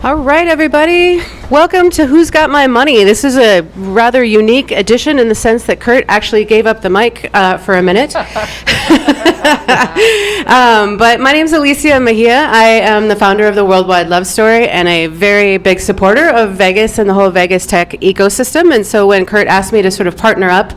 All right, everybody. Welcome to Who's Got My Money. This is a rather unique edition in the sense that Kurt actually gave up the mic for a minute. But my name is Alicia Mejia. I am the founder of the Worldwide Love Story and a very big supporter of Vegas and the whole Vegas tech ecosystem. And so when Kurt asked me to sort of partner up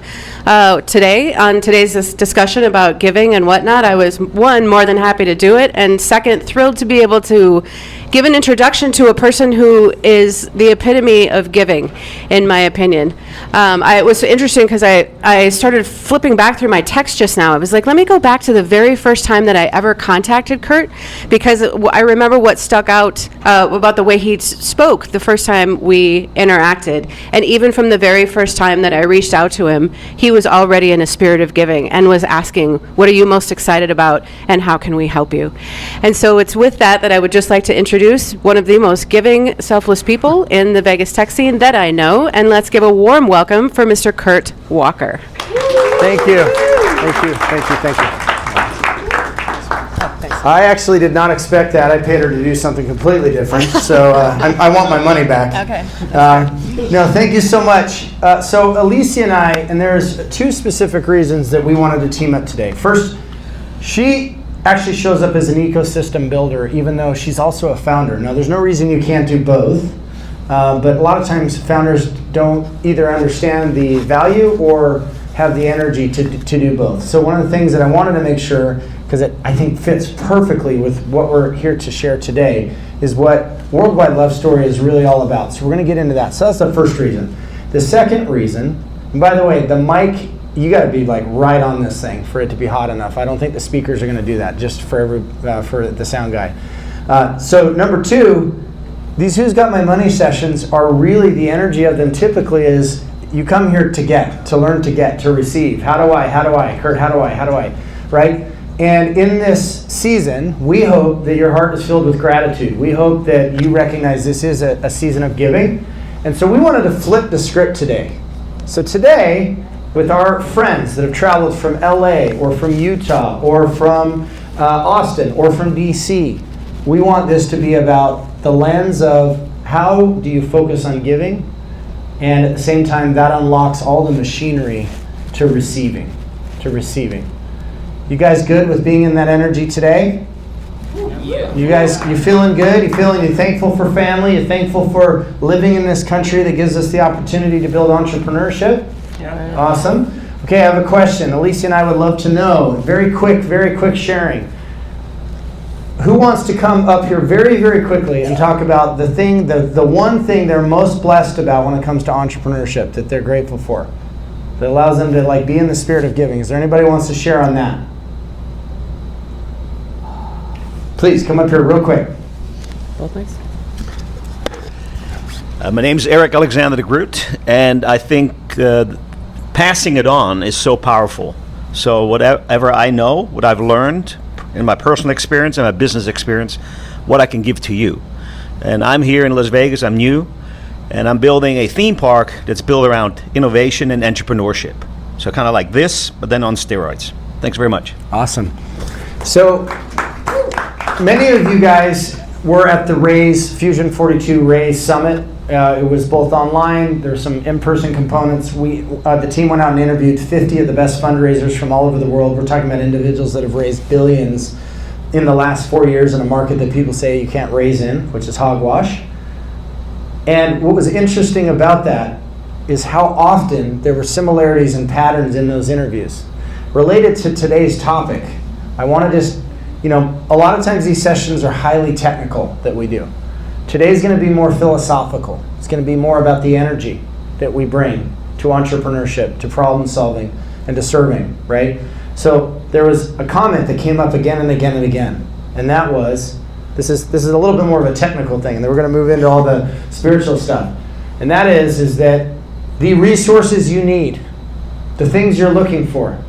today on today's discussion about giving and whatnot, I was, one, more than happy to do it, and second, thrilled to be able to give an introduction to a person who is the epitome of giving, in my opinion. It was interesting because I started flipping back through my text just now. I was like, let me go back to the very first time that I ever contacted Kurt, because I remember what stuck out about the way he spoke the first time we interacted. And even from the very first time that I reached out to him, he was already in a spirit of giving and was asking, what are you most excited about and how can we help you? And so it's with that I would just like to introduce one of the most giving, selfless people in the Vegas tech scene that I know, and let's give a warm welcome for Mr. Kurt Walker. Thank you. Thank you. Thank you. Thank you. I actually did not expect that. I paid her to do something completely different, so I want my money back. Okay. No, thank you so much. So Alicia and there's two specific reasons that we wanted to team up today. First, she actually shows up as an ecosystem builder, even though she's also a founder. Now, there's no reason you can't do both, but a lot of times founders don't either understand the value or have the energy to do both. So one of the things that I wanted to make sure, because it I think fits perfectly with what we're here to share today, is what Worldwide Love Story is really all about. So we're going to get into that. So that's the first reason. The second reason, and by the way, the mic, you got to be like right on this thing for it to be hot enough. I don't think the speakers are going to do that, just for the sound guy. So number two, these Who's Got My Money sessions are really, the energy of them typically is you come here to get, to learn, to get, to receive. How do I, Kurt, how do I, right? And in this season, we hope that your heart is filled with gratitude. We hope that you recognize this is a season of giving. And so we wanted to flip the script today. So today, with our friends that have traveled from LA or from Utah or from Austin or from DC, we want this to be about the lens of how do you focus on giving, and at the same time that unlocks all the machinery to receiving. You guys good with being in that energy today? Yeah. You guys, you feeling good? You thankful for family? You're thankful for living in this country that gives us the opportunity to build entrepreneurship? Yeah. Awesome. Okay, I have a question. Alicia and I would love to know, very quick sharing. Who wants to come up here very, very quickly and talk about the one thing they're most blessed about when it comes to entrepreneurship, that they're grateful for, that allows them to like be in the spirit of giving? Is there anybody who wants to share on that? Please come up here real quick. Well, thanks. My name's Eric Alexander de Groot, and I think passing it on is so powerful. So whatever I know, what I've learned in my personal experience and my business experience, what I can give to you. And I'm here in Las Vegas, I'm new, and I'm building a theme park that's built around innovation and entrepreneurship. So kind of like this, but then on steroids. Thanks very much. Awesome. So many of you guys were at the Fusion 42 Raise Summit. It was both online. There's some in-person components. The team went out and interviewed 50 of the best fundraisers from all over the world. We're talking about individuals that have raised billions in the last 4 years in a market that people say you can't raise in, which is hogwash. And what was interesting about that is how often there were similarities and patterns in those interviews. Related to today's topic, I want to just, a lot of times these sessions are highly technical that we do. Today's going to be more philosophical. It's going to be more about the energy that we bring to entrepreneurship, to problem solving, and to serving, right? So there was a comment that came up again and again and again, and that was, this is a little bit more of a technical thing, and then we're going to move into all the spiritual stuff. And that is that the resources you need, the things you're looking for,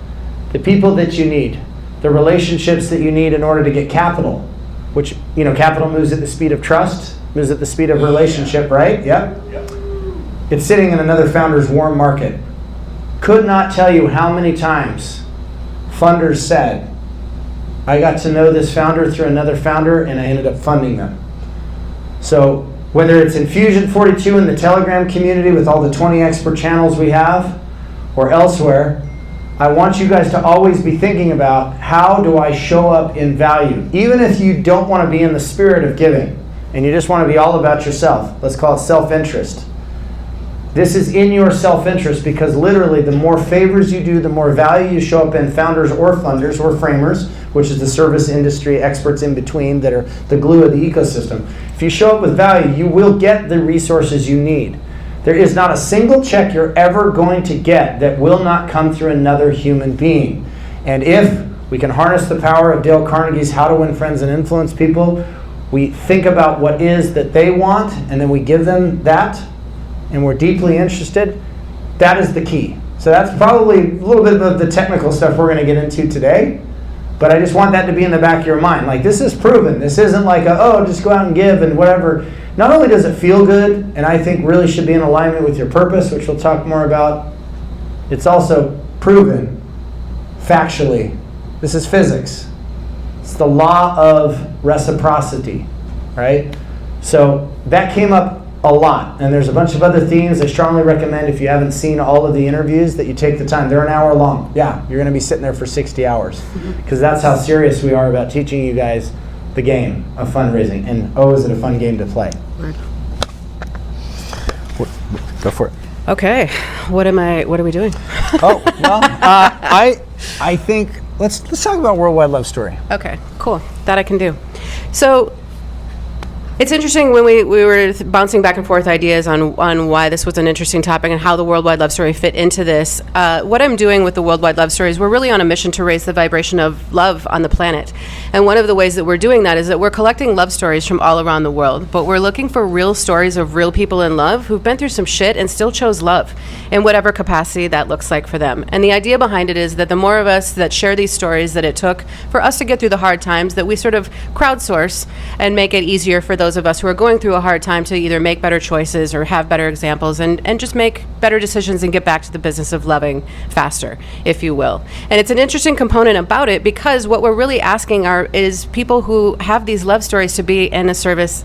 the people that you need, the relationships that you need in order to get capital, which, capital moves at the speed of trust, moves at the speed of relationship, right? Yep. It's sitting in another founder's warm market. Could not tell you how many times funders said, I got to know this founder through another founder and I ended up funding them. So Whether it's in Fusion 42 in the Telegram community with all the 20 expert channels we have, or elsewhere, I want you guys to always be thinking about, how do I show up in value? Even if you don't want to be in the spirit of giving and you just want to be all about yourself, let's call it self-interest. This is in your self-interest, because literally the more favors you do, the more value you show up in, founders or funders or framers, which is the service industry experts in between that are the glue of the ecosystem. If you show up with value, you will get the resources you need. There is not a single check you're ever going to get that will not come through another human being. And if we can harness the power of Dale Carnegie's How to Win Friends and Influence People, we think about what is that they want, and then we give them that, and we're deeply interested, that is the key. So that's probably a little bit of the technical stuff we're going to get into today, but I just want that to be in the back of your mind. Like, this is proven. This isn't like just go out and give and whatever. Not only does it feel good, and I think really should be in alignment with your purpose, which we'll talk more about, it's also proven factually. This is physics. It's the law of reciprocity, right? So that came up a lot, and there's a bunch of other themes. I strongly recommend, if you haven't seen all of the interviews, that you take the time. They're an hour long. Yeah, you're going to be sitting there for 60 hours, because that's how serious we are about teaching you guys the game of fundraising. And is it a fun game to play? Go for it. Okay, what are we doing? I think let's talk about Worldwide Love Story. Okay, cool. That I can do. So it's interesting when we were bouncing back and forth ideas on why this was an interesting topic and how the Worldwide Love Story fit into this. What I'm doing with the Worldwide Love Story is we're really on a mission to raise the vibration of love on the planet. And one of the ways that we're doing that is that we're collecting love stories from all around the world, but we're looking for real stories of real people in love who've been through some shit and still chose love in whatever capacity that looks like for them. And the idea behind it is that the more of us that share these stories that it took for us to get through the hard times, that we sort of crowdsource and make it easier for those of us who are going through a hard time to either make better choices or have better examples and just make better decisions and get back to the business of loving faster, if you will. And it's an interesting component about it, because what we're really asking is people who have these love stories to be in service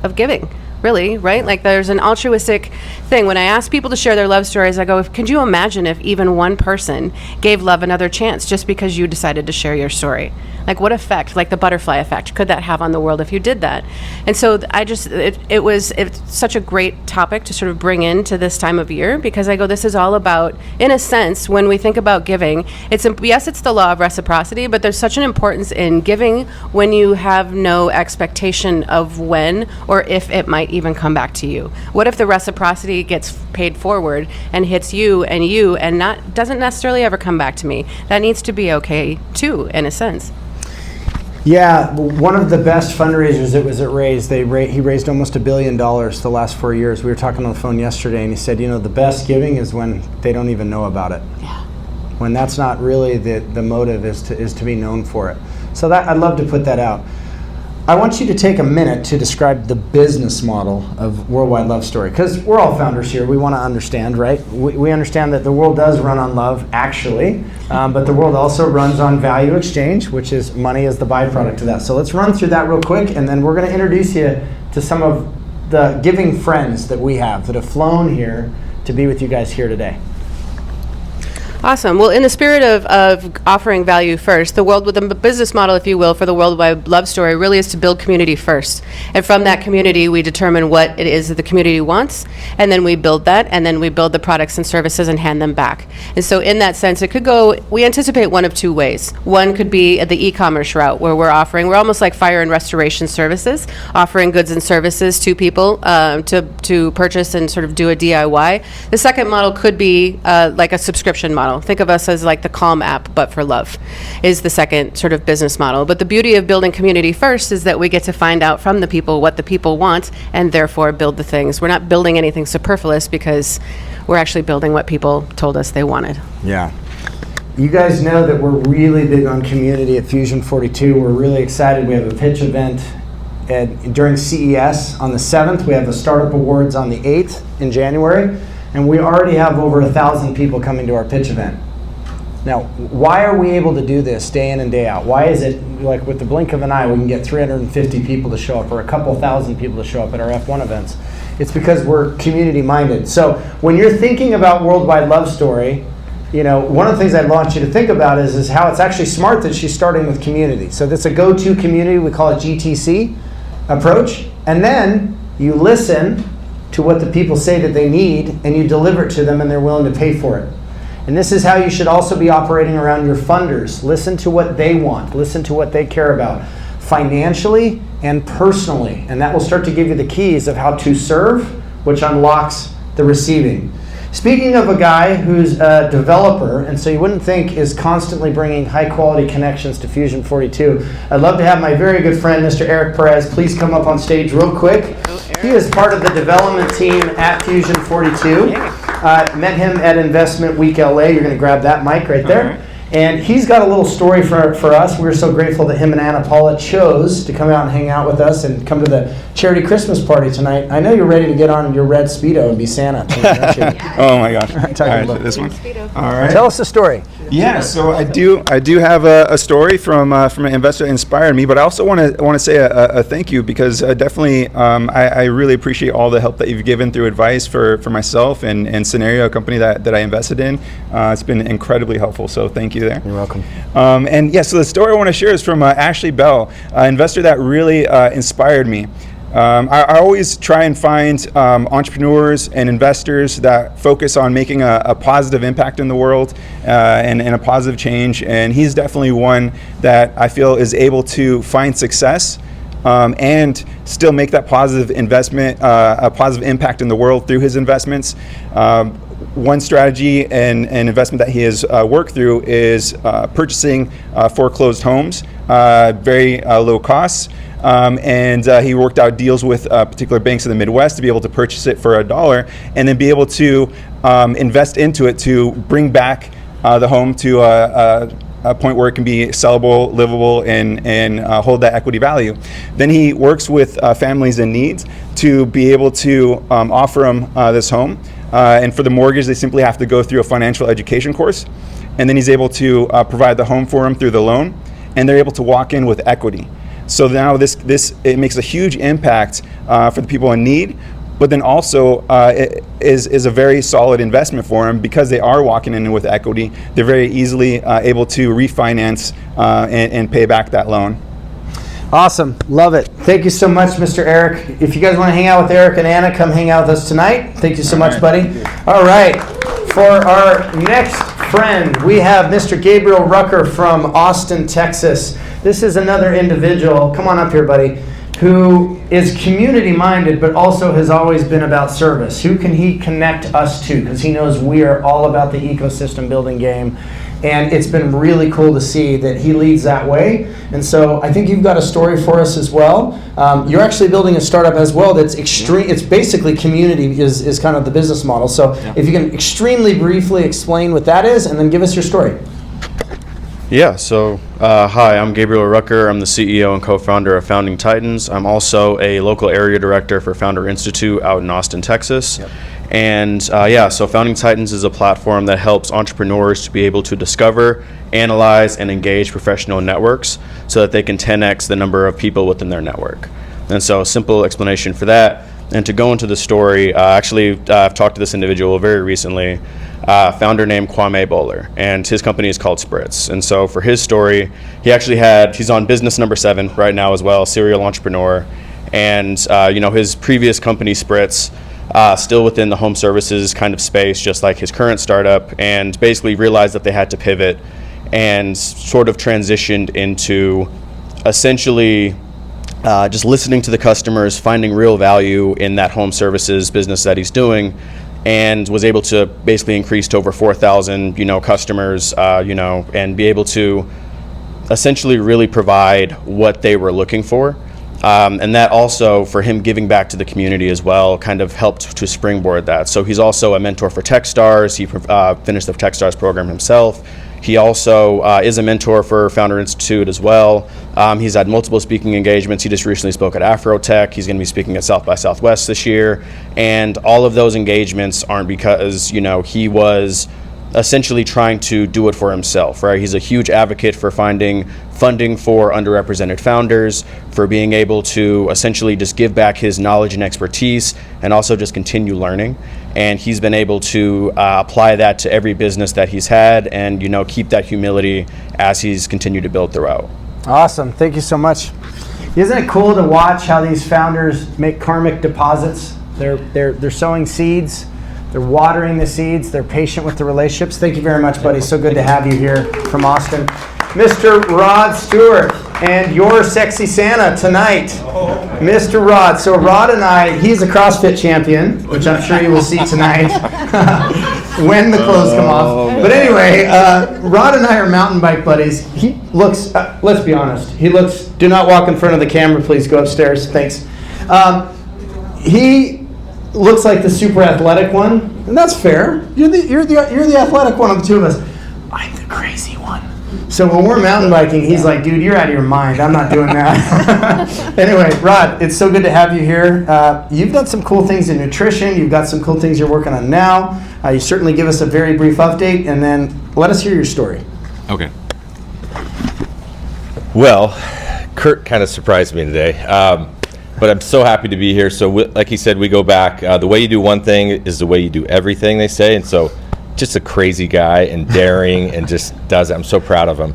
of giving. Really, right? Like, there's an altruistic thing. When I ask people to share their love stories, I go, could you imagine if even one person gave love another chance just because you decided to share your story? Like, what effect, like the butterfly effect, could that have on the world if you did that? And so it's such a great topic to sort of bring into this time of year, because I go, this is all about, in a sense, when we think about giving, it's the law of reciprocity, but there's such an importance in giving when you have no expectation of when or if it might even come back to you. What if the reciprocity gets paid forward and hits you and doesn't necessarily ever come back to me? That needs to be okay too, in a sense. Yeah, one of the best fundraisers that was at Raise, he raised almost $1 billion the last 4 years. We were talking on the phone yesterday, and he said, the best giving is when they don't even know about it. Yeah. When that's not really the motive, is to be known for it. So that, I'd love to put that out. I want you to take a minute to describe the business model of Worldwide Love Story, because we're all founders here. We want to understand, right? We understand that the world does run on love, actually, but the world also runs on value exchange, which is money as the byproduct of that. So let's run through that real quick, and then we're going to introduce you to some of the giving friends that we have that have flown here to be with you guys here today. Awesome. Well, in the spirit of offering value first, the business model, if you will, for the Worldwide Love Story really is to build community first. And from that community, we determine what it is that the community wants, and then we build that, and then we build the products and services and hand them back. And so in that sense, it could go, we anticipate one of two ways. One could be the e-commerce route, where we're almost like fire and restoration services, offering goods and services to people to purchase and sort of do a DIY. The second model could be like a subscription model. Think of us as like the Calm app, but for love, is the second sort of business model. But the beauty of building community first is that we get to find out from the people what the people want, and therefore build the things. We're not building anything superfluous, because we're actually building what people told us they wanted. Yeah. You guys know that we're really big on community at Fusion 42. We're really excited. We have a pitch event during CES on the 7th. We have the Startup Awards on the 8th in January. And we already have over 1,000 people coming to our pitch event. Now, why are we able to do this day in and day out? Why is it like with the blink of an eye we can get 350 people to show up or a couple thousand people to show up at our F1 events? It's because we're community minded. So when you're thinking about Worldwide Love Story, one of the things I'd want you to think about is how it's actually smart that she's starting with community. So that's a go-to community, we call it GTC approach, and then you listen to what the people say that they need and you deliver it to them and they're willing to pay for it. And this is how you should also be operating around your funders. Listen to what they want, listen to what they care about, financially and personally, and that will start to give you the keys of how to serve, which unlocks the receiving. Speaking of a guy who's a developer, and so you wouldn't think is constantly bringing high quality connections to Fusion 42, I'd love to have my very good friend, Mr. Eric Perez, please come up on stage real quick. He is part of the development team at Fusion 42. Met him at Investment Week LA. You're going to grab that mic right there. Right. And he's got a little story for us. We're so grateful that him and Anna Paula chose to come out and hang out with us and come to the charity Christmas party tonight. I know you're ready to get on your red Speedo and be Santa tonight, aren't you? Yes. Oh my gosh. All right, this one. All right. Tell us the story. Yeah, so I do have a story from an investor that inspired me, but I also want to say a thank you because definitely I really appreciate all the help that you've given through advice for myself and Scenario, a company that I invested in. It's been incredibly helpful, so thank you there. You're welcome. And yeah, so the story I want to share is from Ashley Bell, an investor that really inspired me. I always try and find entrepreneurs and investors that focus on making a positive impact in the world and a positive change. And he's definitely one that I feel is able to find success and still make that positive investment, a positive impact in the world through his investments. One strategy and investment that he has worked through is purchasing foreclosed homes, very low costs. And he worked out deals with particular banks in the Midwest to be able to purchase it for $1 and then be able to invest into it to bring back the home to a point where it can be sellable, livable, and hold that equity value. Then he works with families in need to be able to offer them this home. And for the mortgage, they simply have to go through a financial education course. And then he's able to provide the home for them through the loan. And they're able to walk in with equity. So now this it makes a huge impact for the people in need, but then also it is a very solid investment for them because they are walking in with equity. They're very easily able to refinance and pay back that loan. Awesome. Love it. Thank you so much, Mr. Eric. If you guys want to hang out with Eric and Anna, come hang out with us tonight. Thank you so much, buddy. All right. For our next friend, we have Mr. Gabriel Rucker from Austin, Texas. This is another individual, come on up here, buddy, who is community-minded but also has always been about service. Who can he connect us to? Because he knows we are all about the ecosystem building game. And it's been really cool to see that he leads that way. And so I think you've got a story for us as well. You're actually building a startup as well that's extreme. It's basically community is kind of the business model. So if you can extremely briefly explain what that is and then give us your story. Yeah, so hi, I'm Gabriel Rucker. I'm the CEO and co-founder of Founding Titans. I'm also a local area director for Founder Institute out in Austin, Texas. Yep. And so Founding Titans is a platform that helps entrepreneurs to be able to discover, analyze, and engage professional networks so that they can 10x the number of people within their network. And so a simple explanation for that. And to go into the story, I've talked to this individual very recently, founder named Kwame Bowler, and his company is called Spritz. And so for his story, he's on business number 7 right now as well, serial entrepreneur. And his previous company, Spritz, still within the home services kind of space, just like his current startup, and basically realized that they had to pivot and sort of transitioned into essentially just listening to the customers, finding real value in that home services business that he's doing, and was able to basically increase to over 4,000, customers, and be able to essentially really provide what they were looking for. And that also, for him giving back to the community as well, kind of helped to springboard that. So he's also a mentor for Techstars. He finished the Techstars program himself. He also is a mentor for Founder Institute as well. He's had multiple speaking engagements. He just recently spoke at Afrotech. He's going to be speaking at South by Southwest this year. And all of those engagements aren't because, he was essentially trying to do it for himself, right? He's a huge advocate for finding funding for underrepresented founders, for being able to essentially just give back his knowledge and expertise, and also just continue learning. And he's been able to apply that to every business that he's had, and keep that humility as he's continued to build throughout. Awesome. Thank you so much. Isn't it cool to watch how these founders make karmic deposits? They're sowing seeds. They're watering the seeds. They're patient with the relationships. Thank you very much, buddy. So good to have you here from Austin. Mr. Rod Stewart and your sexy Santa tonight. Mr. Rod. So Rod and I, he's a CrossFit champion, which I'm sure you will see tonight when the clothes come off. But anyway, Rod and I are mountain bike buddies. He looks, let's be honest, he looks, do not walk in front of the camera, please go upstairs. Thanks. He looks like the super athletic one, and that's fair. You're the athletic one of the two of us. I'm the crazy one. So when we're mountain biking, he's like, dude, you're out of your mind. I'm not doing that. Anyway, Rod, it's so good to have you here. You've done some cool things in nutrition. You've got some cool things you're working on now. You certainly give us a very brief update, and then let us hear your story. Okay. Well, Kurt kind of surprised me today, but I'm so happy to be here. So like he said, we go back. The way you do one thing is the way you do everything, they say. And so just a crazy guy and daring and just does it. I'm so proud of him.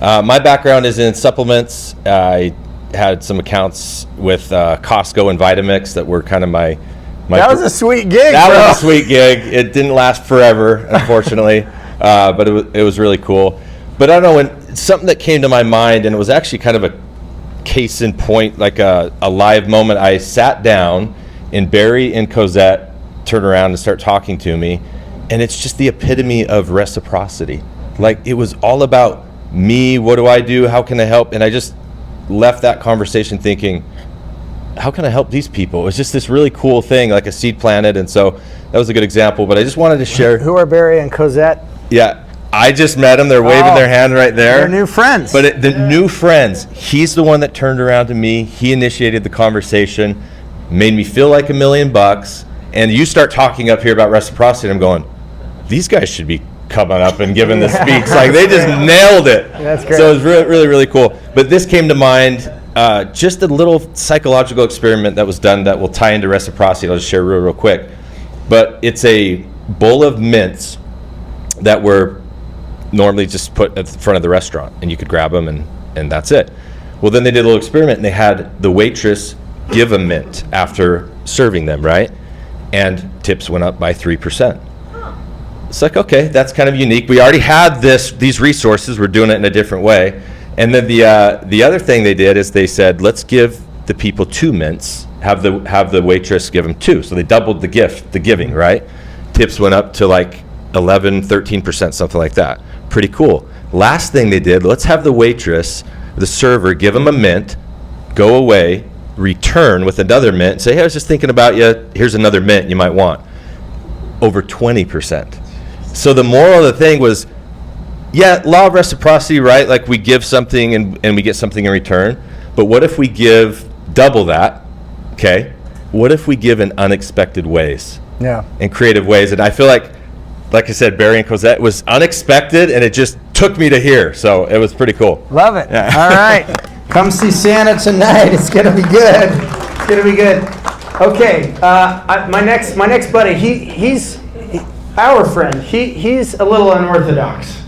My background is in supplements. I had some accounts with Costco and Vitamix that were kind of my that was a sweet gig, That bro. was a sweet gig. It didn't last forever, unfortunately, but it was really cool. But I don't know, when something that came to my mind, and it was actually kind of a case in point, like a live moment. I sat down, and Barry and Cosette turned around and start talking to me, and it's just the epitome of reciprocity. Like, it was all about me, what do I do, how can I help? And I just left that conversation thinking, how can I help these people? It was just this really cool thing, like a seed planted, and so that was a good example. But I just wanted to share. Who are Barry and Cosette? Yeah, I just met them. They're waving their hand right there. They're new friends. But the new friends, he's the one that turned around to me. He initiated the conversation, made me feel like $1 million. And you start talking up here about reciprocity, and I'm going, these guys should be coming up and giving the speaks. Like, they just nailed it. That's great. So it was really, really, really cool. But this came to mind, just a little psychological experiment that was done that will tie into reciprocity. I'll just share real quick. But it's a bowl of mints that were normally just put at the front of the restaurant, and you could grab them, and that's it. Well, then they did a little experiment, and they had the waitress give a mint after serving them, right? And tips went up by 3%. It's like, okay, that's kind of unique. We already had these resources. We're doing it in a different way. And then the other thing they did is they said, let's give the people 2 mints, have the waitress give them 2. So they doubled the giving, right? Tips went up to like 11, 13%, something like that. Pretty cool. Last thing they did, let's have the waitress, the server, give them a mint, go away, return with another mint, and say, hey, I was just thinking about you. Here's another mint you might want. Over 20%. So the moral of the thing was, yeah, law of reciprocity, right? Like, we give something and we get something in return. But what if we give double that? Okay. What if we give in unexpected ways? Yeah. In creative ways. And I feel like I said, Barry and Cosette was unexpected, and it just took me to here. So it was pretty cool. Love it. Yeah. All right. Come see Santa tonight. It's going to be good. It's going to be good. Okay. My next buddy, he's our friend. He's a little unorthodox.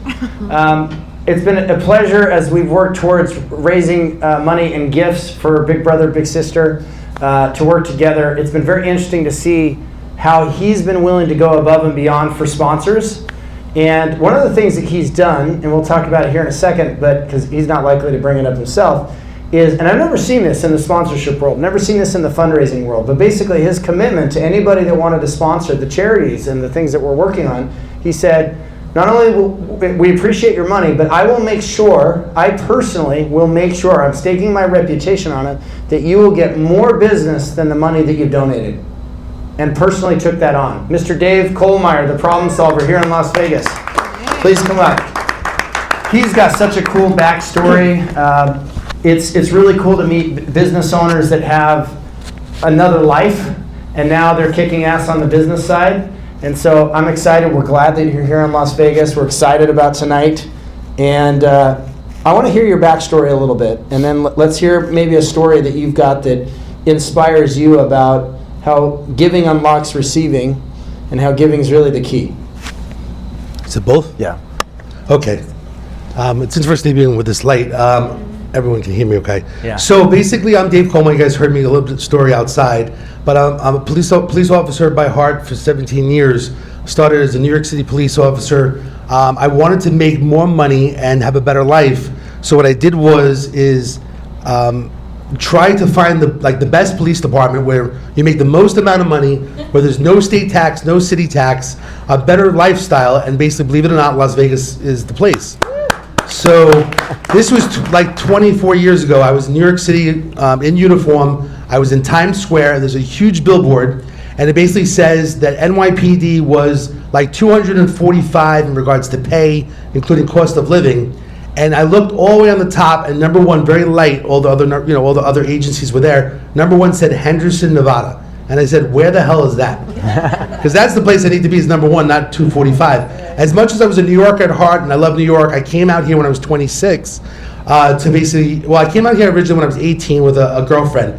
It's been a pleasure as we've worked towards raising money and gifts for Big Brother, Big Sister to work together. It's been very interesting to see how he's been willing to go above and beyond for sponsors. And one of the things that he's done, and we'll talk about it here in a second, but because he's not likely to bring it up himself, is, and I've never seen this in the sponsorship world, never seen this in the fundraising world, but basically his commitment to anybody that wanted to sponsor the charities and the things that we're working on, he said, not only will we appreciate your money, but I will make sure, I personally will make sure, I'm staking my reputation on it, that you will get more business than the money that you've donated. And personally took that on. Mr. Dave Kohlmeyer, the problem solver here in Las Vegas. Please come up. He's got such a cool backstory. It's really cool to meet business owners that have another life, and now they're kicking ass on the business side. And so I'm excited. We're glad that you're here in Las Vegas. We're excited about tonight. And I want to hear your backstory a little bit. And then let's hear maybe a story that you've got that inspires you about how giving unlocks receiving and how giving is really the key. Is it both? Yeah. Okay. It's interesting being with this light. Everyone can hear me okay? Yeah. So basically, I'm Dave Coleman. You guys heard me a little bit story outside. But I'm a police officer by heart for 17 years. Started as a New York City police officer. I wanted to make more money and have a better life. So what I did is try to find the best police department where you make the most amount of money, where there's no state tax, no city tax, a better lifestyle, and basically, believe it or not, Las Vegas is the place. So this was like 24 years ago. I was in New York City in uniform. I was in Times Square. There's a huge billboard, and it basically says that NYPD was like 245 in regards to pay, including cost of living. And I looked all the way on the top, and number one, very light. All the other agencies were there. Number one said Henderson, Nevada, and I said, where the hell is that? Because that's the place I need to be, is number one, not 245. As much as I was a New Yorker at heart, and I love New York, I came out here when I was 26 to basically. Well, I came out here originally when I was 18 with a girlfriend.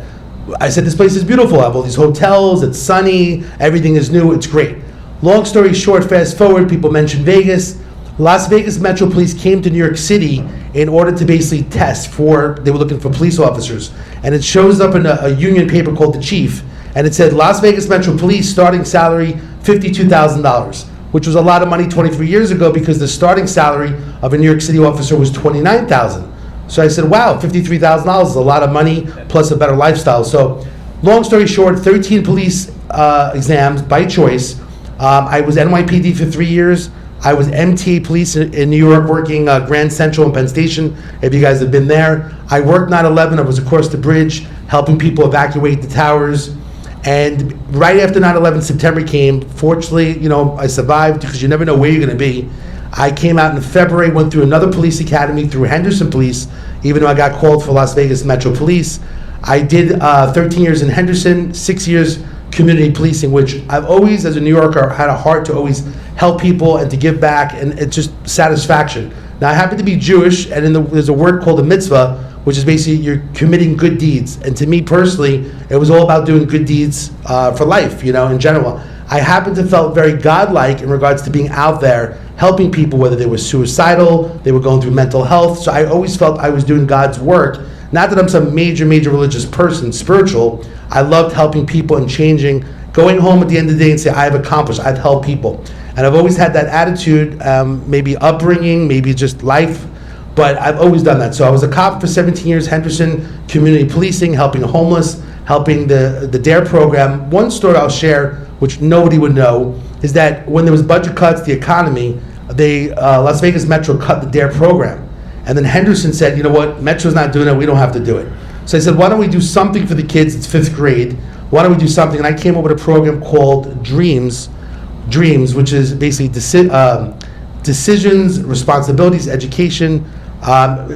I said, this place is beautiful. I have all these hotels. It's sunny. Everything is new. It's great. Long story short, fast forward. People mention Vegas. Las Vegas Metro Police came to New York City in order to basically test for, they were looking for police officers. And it shows up in a union paper called The Chief. And it said, Las Vegas Metro Police starting salary, $52,000, which was a lot of money 23 years ago because the starting salary of a New York City officer was $29,000. So I said, wow, $53,000 is a lot of money plus a better lifestyle. So long story short, 13 police exams by choice. I was NYPD for 3 years. I was MTA police in New York working Grand Central and Penn Station, if you guys have been there. I worked 9/11, I was across the bridge, helping people evacuate the towers. And right after 9/11, September came. Fortunately, I survived because you never know where you're gonna be. I came out in February, went through another police academy through Henderson Police, even though I got called for Las Vegas Metro Police. I did 13 years in Henderson, 6 years community policing, which I've always, as a New Yorker, had a heart to always help people and to give back, and it's just satisfaction. Now, I happen to be Jewish, and there's a word called a mitzvah, which is basically you're committing good deeds. And to me personally, it was all about doing good deeds for life, in general. I happen to felt very godlike in regards to being out there helping people, whether they were suicidal, they were going through mental health. So I always felt I was doing God's work. Not that I'm some major religious person, spiritual. I loved helping people and changing, going home at the end of the day and say, I've accomplished, I've helped people. And I've always had that attitude, maybe upbringing, maybe just life, but I've always done that. So I was a cop for 17 years, Henderson, community policing, helping homeless, helping the DARE program. One story I'll share, which nobody would know, is that when there was budget cuts, the economy, Las Vegas Metro cut the DARE program. And then Henderson said, you know what, Metro's not doing it, we don't have to do it. So I said, why don't we do something for the kids? It's 5th grade. Why don't we do something? And I came up with a program called Dreams, which is basically decisions, responsibilities, education,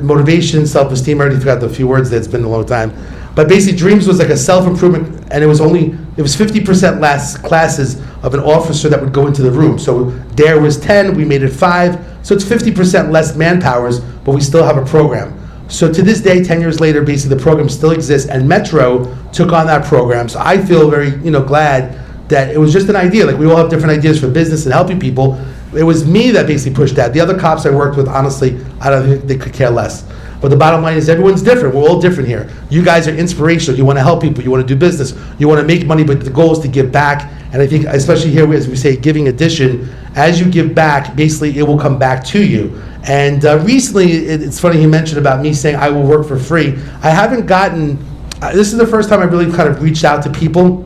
motivation, self-esteem. I already forgot the few words there, it's been a long time. But basically Dreams was like a self-improvement, and it was 50% less classes of an officer that would go into the room. So DARE was 10, we made it 5. So it's 50% less manpowers, but we still have a program. So to this day, 10 years later, basically the program still exists, and Metro took on that program. So I feel very, glad that it was just an idea. Like, we all have different ideas for business and helping people. It was me that basically pushed that. The other cops I worked with, honestly, I don't think they could care less. But the bottom line is everyone's different. We're all different here. You guys are inspirational. You want to help people. You want to do business. You want to make money, but the goal is to give back. And I think, especially here, as we say, giving addition, as you give back, basically it will come back to you. And recently, it's funny you mentioned about me saying I will work for free. I haven't gotten, this is the first time I really kind of reached out to people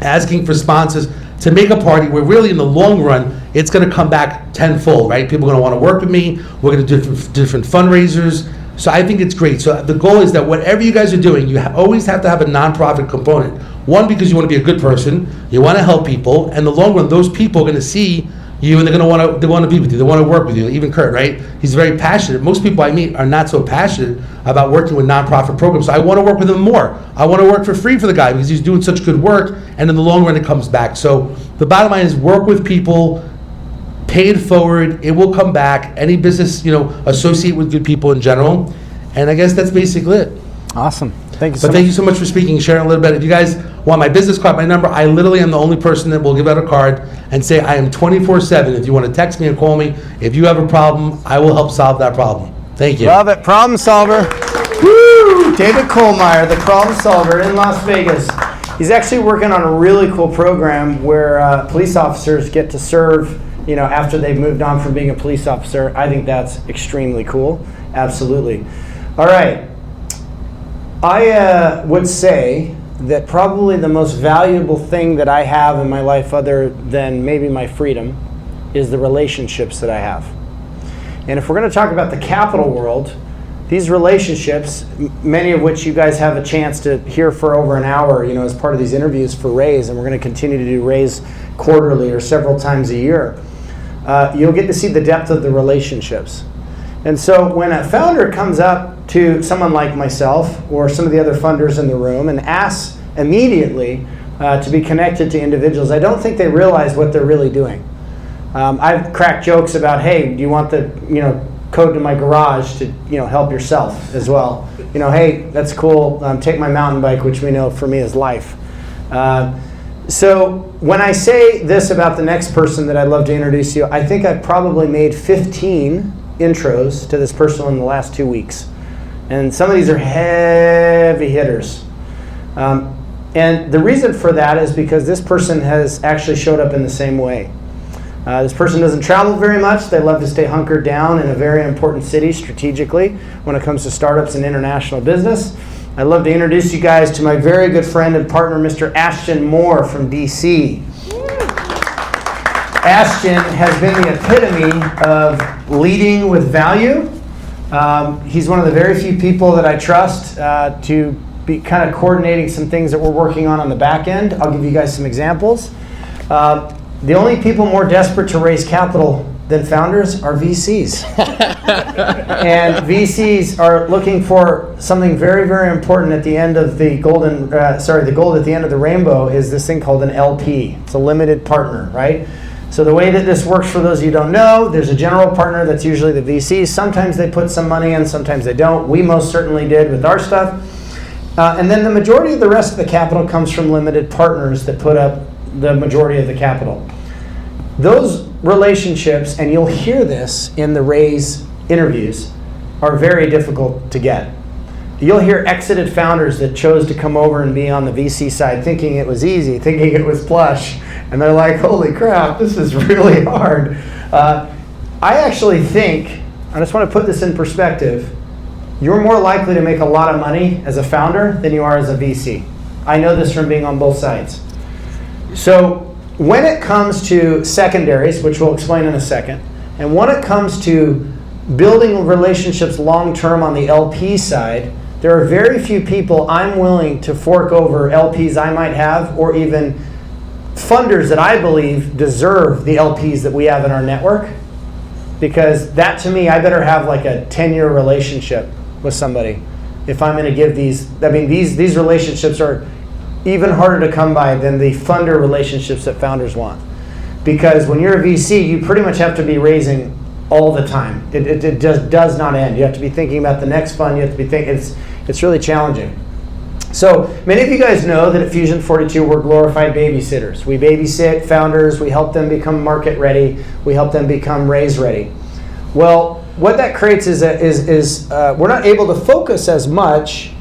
asking for sponsors to make a party where really in the long run, it's going to come back tenfold, right? People are going to want to work with me. We're going to do different fundraisers. So I think it's great. So the goal is that whatever you guys are doing, you always have to have a nonprofit component. One, because you want to be a good person, you want to help people, and in the long run, those people are going to see you, and they're going to want to be with you. They want to work with you. Even Kurt, right? He's very passionate. Most people I meet are not so passionate about working with nonprofit programs. So I want to work with him more. I want to work for free for the guy because he's doing such good work, and in the long run, it comes back. So The bottom line is work with people, pay it forward, it will come back. Any business, associate with good people in general. And I guess that's basically it. Awesome. Thank you so But much. thank you so much for speaking, sharing a little bit. If you guys want my business card, my number, I literally am the only person that will give out a card and say I am 24/7. If you want to text me or call me, if you have a problem, I will help solve that problem. Thank you. Love it. Problem solver. Woo! David Kohlmeyer, the problem solver in Las Vegas. He's actually working on a really cool program where police officers get to serve, after they've moved on from being a police officer. I think that's extremely cool. Absolutely. All right. I would say that probably the most valuable thing that I have in my life, other than maybe my freedom, is the relationships that I have. And if we're going to talk about the capital world, these relationships, many of which you guys have a chance to hear for over an hour, as part of these interviews for Raise, and we're going to continue to do Raise quarterly or several times a year, you'll get to see the depth of the relationships. And so when a founder comes up to someone like myself or some of the other funders in the room and asks immediately to be connected to individuals, I don't think they realize what they're really doing. I've cracked jokes about, hey, do you want the code to my garage to help yourself as well? Hey, that's cool. Take my mountain bike, which we know for me is life. So when I say this about the next person that I'd love to introduce you, I think I've probably made 15 intros to this person in the last 2 weeks. And some of these are heavy hitters. And the reason for that is because this person has actually showed up in the same way. This person doesn't travel very much. They love to stay hunkered down in a very important city strategically when it comes to startups and international business. I'd love to introduce you guys to my very good friend and partner, Mr. Ashton Moore from DC. Ashton has been the epitome of leading with value. He's one of the very few people that I trust to be kind of coordinating some things that we're working on the back end. I'll give you guys some examples. The only people more desperate to raise capital than founders are VCs. And VCs are looking for something very, very important at the end of the gold at the end of the rainbow is this thing called an LP. It's a limited partner, right? So the way that this works, for those of you who don't know, there's a general partner that's usually the VCs. Sometimes they put some money in, sometimes they don't. We most certainly did with our stuff. And then the majority of the rest of the capital comes from limited partners that put up the majority of the capital. Those relationships, and you'll hear this in the Raise interviews, are very difficult to get. You'll hear exited founders that chose to come over and be on the VC side thinking it was easy, thinking it was plush, and they're like, holy crap, this is really hard. I actually think, I just want to put this in perspective, you're more likely to make a lot of money as a founder than you are as a VC. I know this from being on both sides. So when it comes to secondaries, which we'll explain in a second, and when it comes to building relationships long-term on the LP side, there are very few people I'm willing to fork over LPs I might have, or even funders that I believe deserve the LPs that we have in our network. Because that, to me, I better have like a 10-year relationship with somebody if I'm going to give these. I mean, these relationships are even harder to come by than the funder relationships that founders want. Because when you're a VC, you pretty much have to be raising all the time. It just does not end. You have to be thinking about the next fund. You have to be thinking, it's really challenging. So many of you guys know that at Fusion 42 we're glorified babysitters. We babysit founders. We help them become market ready. We help them become raise ready. Well, what that creates is we're not able to focus as much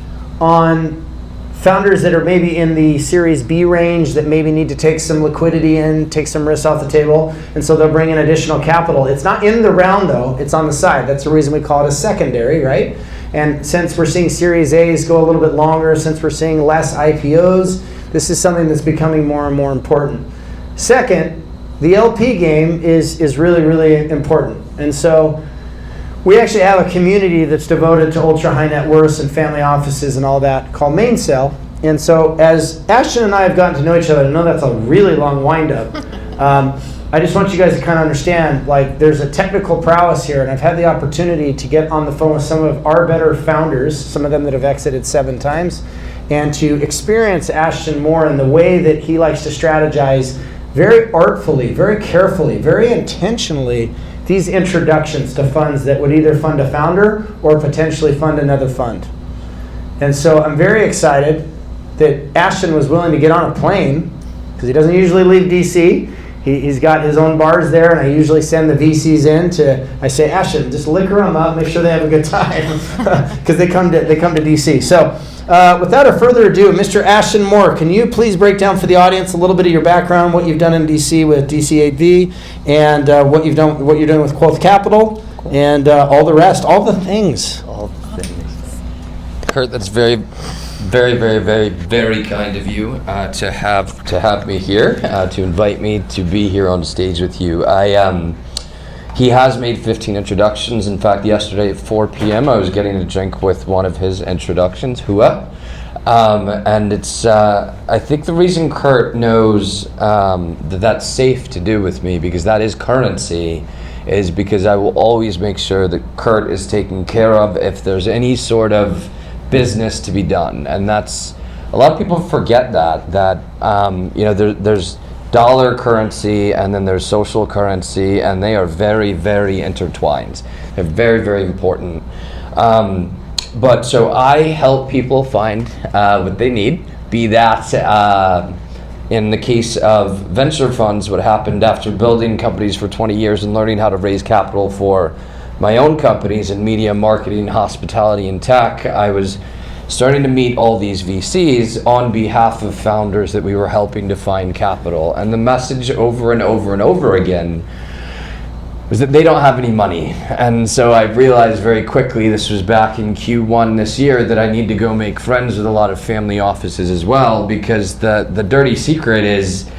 on founders that are maybe in the Series B range that maybe need to take some liquidity in, take some risks off the table, and so they'll bring in additional capital. It's not in the round though, it's on the side. That's the reason we call it a secondary, right? And since we're seeing Series A's go a little bit longer, since we're seeing less IPOs, this is something that's becoming more and more important. Second, the LP game is really, really important. And so we actually have a community that's devoted to ultra high net worths and family offices and all that called Mainsail. And so as Ashton and I have gotten to know each other, I know that's a really long wind-up. I just want you guys to kind of understand, like, there's a technical prowess here, and I've had the opportunity to get on the phone with some of our better founders, some of them that have exited 7 times, and to experience Ashton Moore and the way that he likes to strategize very artfully, very carefully, very intentionally these introductions to funds that would either fund a founder or potentially fund another fund. And so I'm very excited that Ashton was willing to get on a plane, because he doesn't usually leave DC. He's got his own bars there, and I usually send the VCs in I say, Ashton, just liquor them up, make sure they have a good time, because they come to DC. So without further ado, Mr. Ashton Moore, can you please break down for the audience a little bit of your background, what you've done in DC with DC8V, and what you're doing with Quoth Capital, and all the rest, all the things. Kurt, that's very, very, very, very, very kind of you to have me here, to invite me to be here on stage with you. He has made 15 introductions. In fact, yesterday at 4 p.m. I was getting a drink with one of his introductions, Hua. And it's, I think the reason Kurt knows that that's safe to do with me, because that is currency, is because I will always make sure that Kurt is taken care of if there's any sort of business to be done. And that's, a lot of people forget that there's dollar currency and then there's social currency, and they are very, very intertwined. They're very, very important. But so I help people find what they need, be that in the case of venture funds, what happened after building companies for 20 years and learning how to raise capital for my own companies in media, marketing, hospitality, and tech, I was starting to meet all these VCs on behalf of founders that we were helping to find capital. And the message over and over and over again was that they don't have any money. And so I realized very quickly, this was back in Q1 this year, that I need to go make friends with a lot of family offices as well, because the dirty secret is,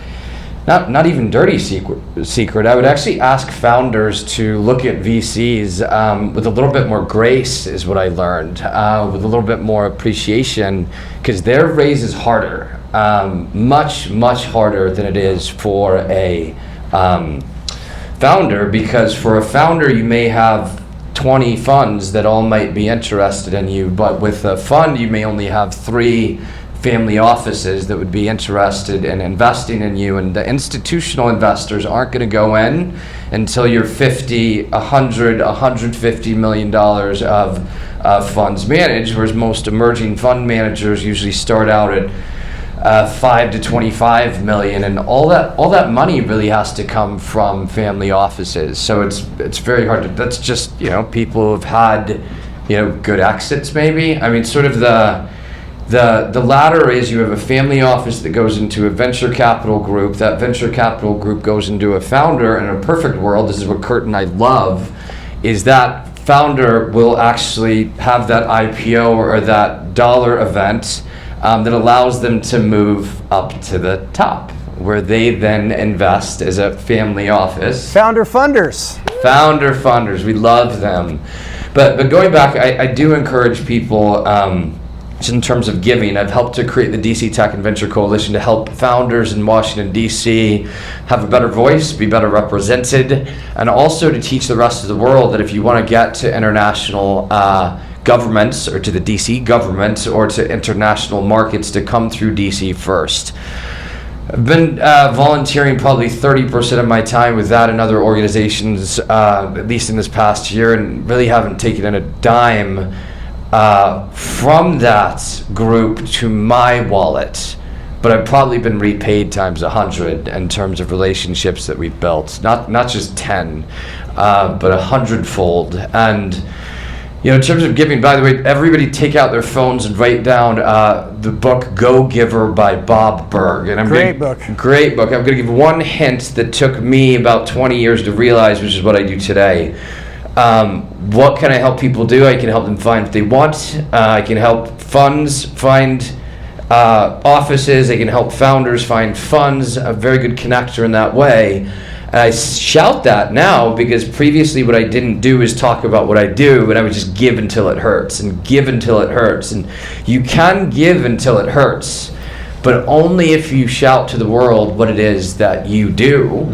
not even dirty secret. I would actually ask founders to look at VCs with a little bit more grace, is what I learned, with a little bit more appreciation, because their raise is harder, much, much harder than it is for a founder, because for a founder you may have 20 funds that all might be interested in you, but with a fund you may only have 3 family offices that would be interested in investing in you, and the institutional investors aren't going to go in until you're 50, 100, 150 million dollars of funds managed, whereas most emerging fund managers usually start out at 5 to 25 million, and all that money really has to come from family offices. So it's very hard to, that's just, people who have had, good exits maybe. I mean, sort of the latter is, you have a family office that goes into a venture capital group, that venture capital group goes into a founder. In a perfect world, this is what Kurt and I love, is that founder will actually have that IPO or that dollar event that allows them to move up to the top, where they then invest as a family office. Founder funders. Founder funders, we love them. But going back, I do encourage people, just in terms of giving, I've helped to create the DC Tech and Venture Coalition to help founders in Washington, D.C. have a better voice, be better represented, and also to teach the rest of the world that if you want to get to international governments, or to the DC government, or to international markets, to come through DC first. I've been volunteering probably 30% of my time with that and other organizations, at least in this past year, and really haven't taken in a dime from that group to my wallet, but I've probably been repaid times 100 in terms of relationships that we've built, not just 10, but 100-fold. And in terms of giving, by the way, everybody take out their phones and write down the book Go Giver by Bob Berg. And Great book. Great book. I'm going to give one hint that took me about 20 years to realize, which is what I do today. What can I help people do? I can help them find what they want. I can help funds find offices. I can help founders find funds. A very good connector in that way. And I shout that now because previously what I didn't do is talk about what I do, and I would just give until it hurts and give until it hurts. And you can give until it hurts, but only if you shout to the world what it is that you do,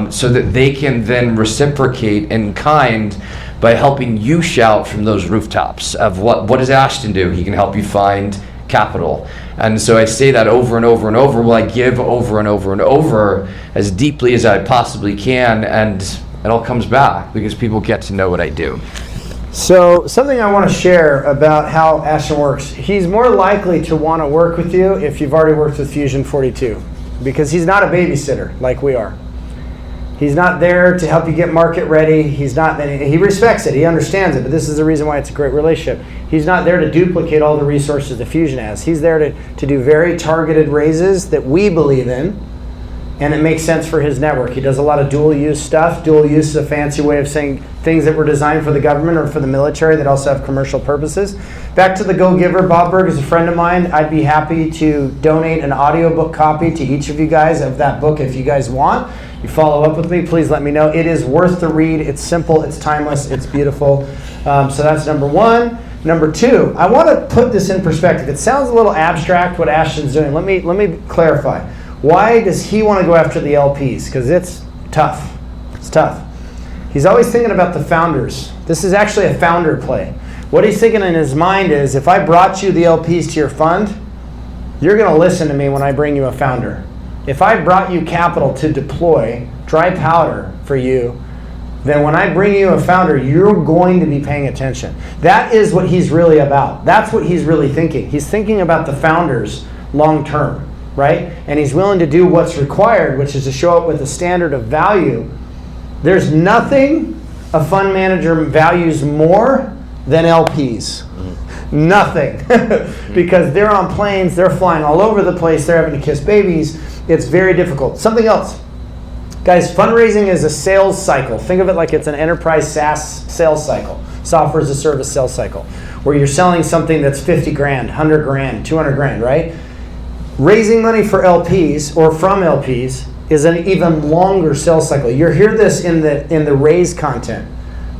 so that they can then reciprocate in kind by helping you shout from those rooftops of what does Ashton do? He can help you find capital. And so I say that over and over and over. Well, I give over and over and over as deeply as I possibly can, and it all comes back because people get to know what I do. So something I want to share about how Ashton works, he's more likely to want to work with you if you've already worked with Fusion 42, because he's not a babysitter like we are. He's not there to help you get market ready. He respects it, he understands it, but this is the reason why it's a great relationship. He's not there to duplicate all the resources that Fusion has. He's there to do very targeted raises that we believe in, and it makes sense for his network. He does a lot of dual use stuff. Dual use is a fancy way of saying things that were designed for the government or for the military that also have commercial purposes. Back to the Go Giver, Bob Berg is a friend of mine. I'd be happy to donate an audiobook copy to each of you guys of that book if you guys want. You follow up with me, please let me know. It is worth the read. It's simple, it's timeless, it's beautiful. So that's number one. Number two, I want to put this in perspective. It sounds a little abstract what Ashton's doing. Let me clarify. Why does he want to go after the LPs? Because it's tough. It's tough. He's always thinking about the founders. This is actually a founder play. What he's thinking in his mind is, if I brought you the LPs to your fund, you're going to listen to me when I bring you a founder. If I brought you capital to deploy, dry powder for you, then when I bring you a founder, you're going to be paying attention. That is what he's really about. That's what he's really thinking. He's thinking about the founders long term. Right? And he's willing to do what's required, which is to show up with a standard of value. There's nothing a fund manager values more than LPs. Nothing. Because they're on planes, they're flying all over the place, they're having to kiss babies. It's very difficult. Something else. Guys, fundraising is a sales cycle. Think of it like it's an enterprise SaaS sales cycle. Software as a service sales cycle. Where you're selling something that's 50 grand, 100 grand, 200 grand, right? Raising money for LPs or from LPs is an even longer sales cycle. You hear this in the raise content,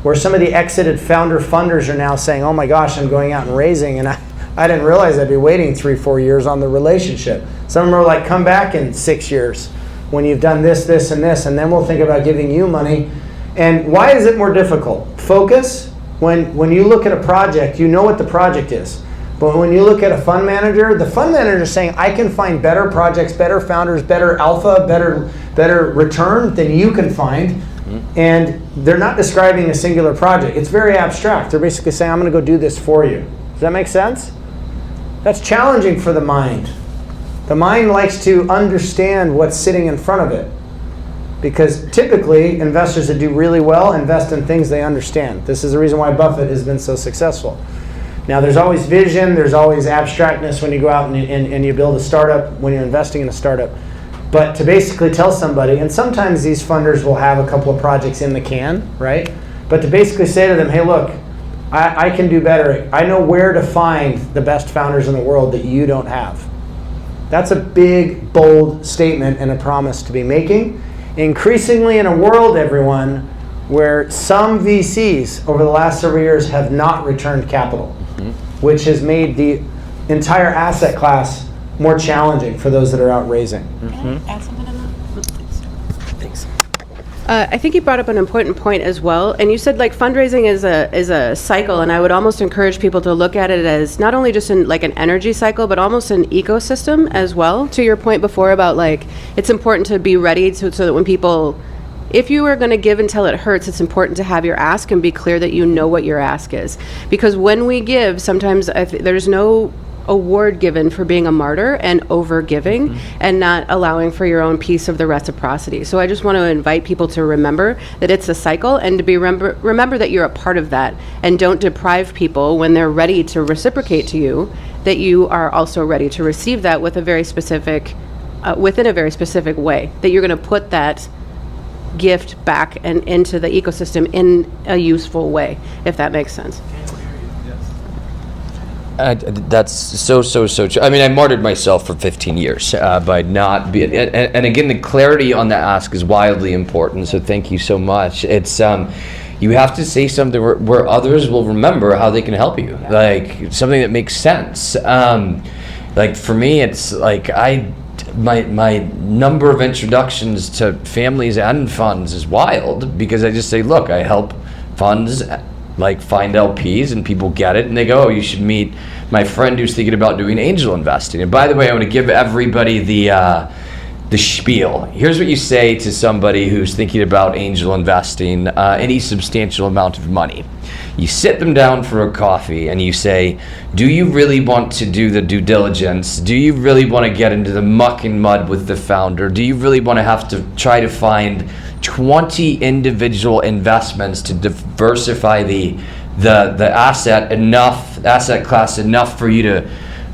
where some of the exited founder funders are now saying, oh my gosh, I'm going out and raising, and I didn't realize I'd be waiting 3-4 years on the relationship. Some of them are like, come back in 6 years when you've done this, this, and this, and then we'll think about giving you money. And why is it more difficult? Focus. When you look at a project, you know what the project is. But when you look at a fund manager, the fund manager is saying, I can find better projects, better founders, better alpha, better return than you can find. And they're not describing a singular project. It's very abstract. They're basically saying, I'm going to go do this for you. Does that make sense? That's challenging for the mind. The mind likes to understand what's sitting in front of it. Because typically, investors that do really well invest in things they understand. This is the reason why Buffett has been so successful. Now, there's always vision, there's always abstractness when you go out and you build a startup, when you're investing in a startup. But to basically tell somebody, and sometimes these funders will have a couple of projects in the can, right? But to basically say to them, hey, look, I can do better. I know where to find the best founders in the world that you don't have. That's a big, bold statement and a promise to be making. Increasingly in a world, everyone, where some VCs over the last several years have not returned capital, which has made the entire asset class more challenging for those that are out raising. Can I add something on that? Thanks. I think you brought up an important point as well, and you said like fundraising is a cycle, and I would almost encourage people to look at it as not only just like an energy cycle, but almost an ecosystem as well. To your point before about like it's important to be ready so that when people, if you are going to give until it hurts, it's important to have your ask and be clear that you know what your ask is. Because when we give, sometimes there's no award given for being a martyr and over giving and not allowing for your own piece of the reciprocity. So I just want to invite people to remember that it's a cycle and to be remember that you're a part of that, and don't deprive people when they're ready to reciprocate to you that you are also ready to receive that with a very specific within a very specific way, that you're going to put that gift back and into the ecosystem in a useful way, if that makes sense. That's so true. I mean, I martyred myself for 15 years by not being, and again, the clarity on the ask is wildly important, so thank you so much. It's, you have to say something where others will remember how they can help you, like something that makes sense. Like for me, it's like my number of introductions to families and funds is wild, because I just say, look, I help funds like find LPs, and people get it and they go, oh, you should meet my friend who's thinking about doing angel investing. And by the way, I want to give everybody the spiel. Here's what you say to somebody who's thinking about angel investing, any substantial amount of money. You sit them down for a coffee and you say, do you really want to do the due diligence? Do you really want to get into the muck and mud with the founder? Do you really want to have to try to find 20 individual investments to diversify the asset class enough for you to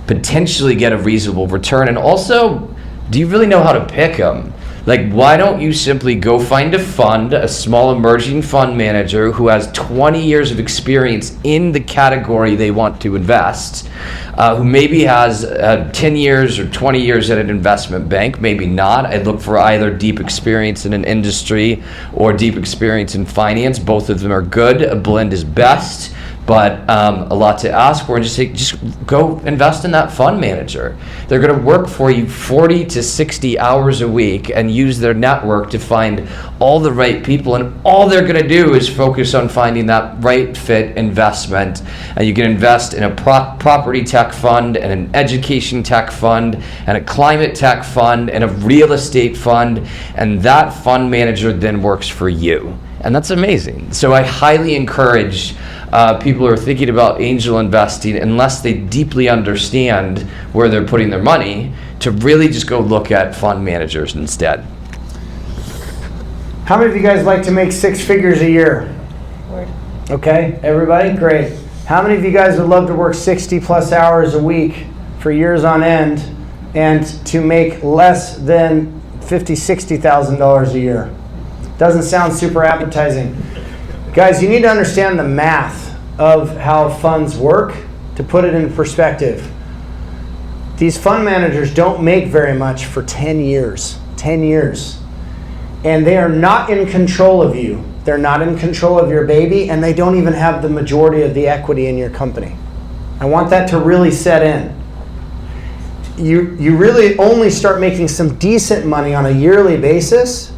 potentially get a reasonable return? And also, do you really know how to pick them? Like, why don't you simply go find a fund, a small emerging fund manager who has 20 years of experience in the category they want to invest, who maybe has 10 years or 20 years at an investment bank, maybe not. I'd look for either deep experience in an industry or deep experience in finance. Both of them are good. A blend is best. But a lot to ask for, and just go invest in that fund manager. They're going to work for you 40 to 60 hours a week and use their network to find all the right people, and all they're going to do is focus on finding that right fit investment. And you can invest in a property tech fund, and an education tech fund, and a climate tech fund, and a real estate fund, and that fund manager then works for you. And that's amazing. So I highly encourage people who are thinking about angel investing, unless they deeply understand where they're putting their money, to really just go look at fund managers instead. How many of you guys like to make 6 figures a year? Okay, everybody? Great. How many of you guys would love to work 60 plus hours a week for years on end and to make less than $50,000, $60,000 a year? Doesn't sound super appetizing. Guys, you need to understand the math of how funds work to put it in perspective. These fund managers don't make very much for 10 years. 10 years. And they are not in control of you. They're not in control of your baby, and they don't even have the majority of the equity in your company. I want that to really set in. You really only start making some decent money on a yearly basis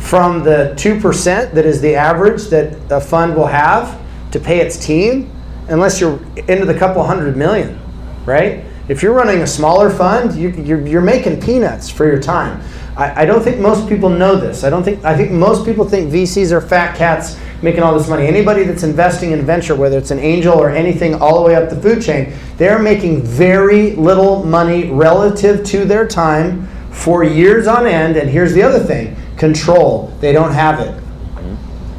from the 2% that is the average that a fund will have to pay its team, unless you're into the couple $100 million, right? If you're running a smaller fund, you're making peanuts for your time. I don't think most people know this. I think most people think VCs are fat cats making all this money. Anybody that's investing in venture, whether it's an angel or anything all the way up the food chain, they're making very little money relative to their time for years on end. And here's the other thing. Control. They don't have it.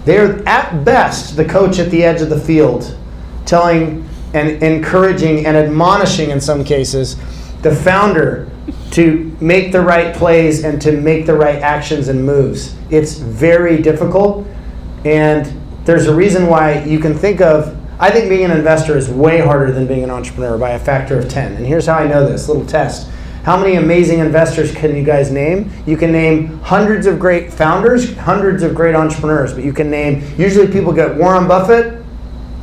They're at best the coach at the edge of the field, telling and encouraging and admonishing in some cases the founder to make the right plays and to make the right actions and moves. It's very difficult, and there's a reason why you can think of, I think being an investor is way harder than being an entrepreneur by a factor of 10. And here's how I know this, little test. How many amazing investors can you guys name? You can name hundreds of great founders, hundreds of great entrepreneurs, but you can name, usually people get Warren Buffett,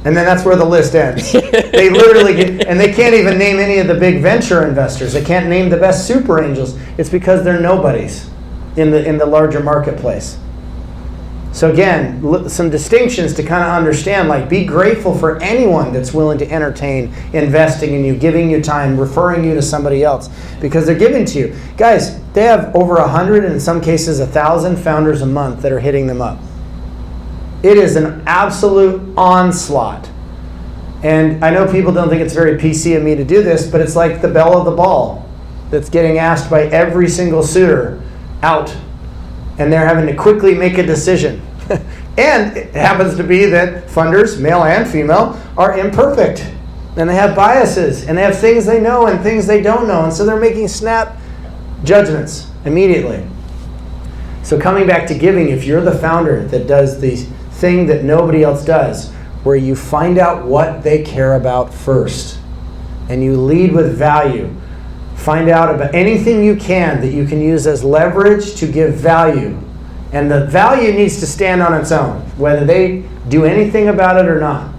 and then that's where the list ends. They literally get, and they can't even name any of the big venture investors. They can't name the best super angels. It's because they're nobodies in the larger marketplace. So again, some distinctions to kind of understand, like be grateful for anyone that's willing to entertain investing in you, giving you time, referring you to somebody else, because they're giving to you. Guys, they have over 100, and in some cases 1,000 founders a month that are hitting them up. It is an absolute onslaught. And I know people don't think it's very PC of me to do this, but it's like the belle of the ball that's getting asked by every single suitor out. And they're having to quickly make a decision. And it happens to be that funders, male and female, are imperfect. And they have biases, and they have things they know and things they don't know. And so they're making snap judgments immediately. So coming back to giving, if you're the founder that does the thing that nobody else does, where you find out what they care about first, and you lead with value, find out about anything you can that you can use as leverage to give value. And the value needs to stand on its own, whether they do anything about it or not.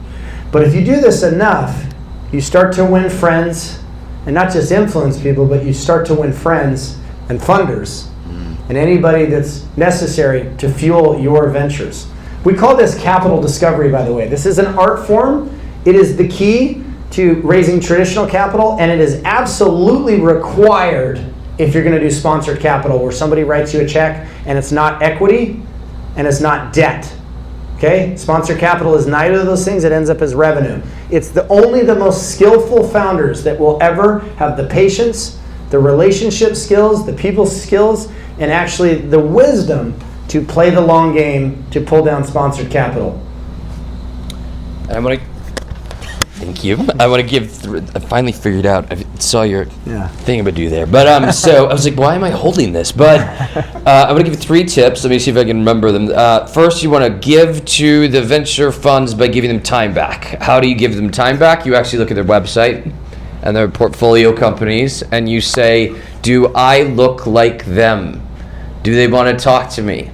But if you do this enough, you start to win friends, and not just influence people, but you start to win friends and funders, and anybody that's necessary to fuel your ventures. We call this capital discovery, by the way. This is an art form. It is the key to raising traditional capital, and it is absolutely required if you're going to do sponsored capital, where somebody writes you a check and it's not equity and it's not debt. Okay? Sponsored capital is neither of those things. It ends up as revenue. It's only the most skillful founders that will ever have the patience, the relationship skills, the people skills, and actually the wisdom to play the long game to pull down sponsored capital. And I want to thank you. I want to give. I finally figured out. I saw your thing about do there, but so I was like, why am I holding this? But I want to give 3 tips. Let me see if I can remember them. First, you want to give to the venture funds by giving them time back. How do you give them time back? You actually look at their website and their portfolio companies, and you say, do I look like them? Do they want to talk to me?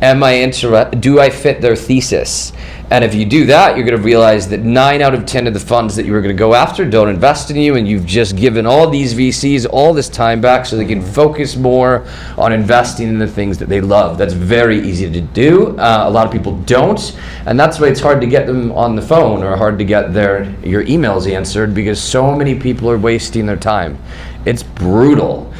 Am I interested? Do I fit their thesis? And if you do that, you're going to realize that 9 out of 10 of the funds that you were going to go after don't invest in you, and you've just given all these VCs all this time back so they can focus more on investing in the things that they love. That's very easy to do. A lot of people don't, and that's why it's hard to get them on the phone or hard to get your emails answered, because so many people are wasting their time. It's brutal.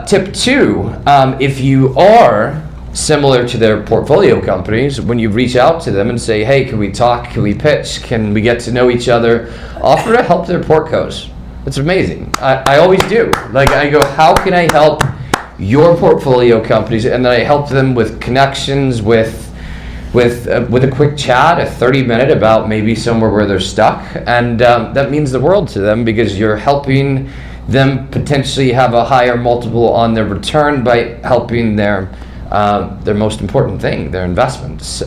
Tip 2, if you are similar to their portfolio companies, when you reach out to them and say, hey, can we talk, can we pitch, can we get to know each other, offer to help their portcos. It's amazing. I always do. Like, I go, how can I help your portfolio companies? And then I help them with connections, with a quick chat, a 30-minute about maybe somewhere where they're stuck. And that means the world to them, because you're helping them potentially have a higher multiple on their return by helping their most important thing, their investments.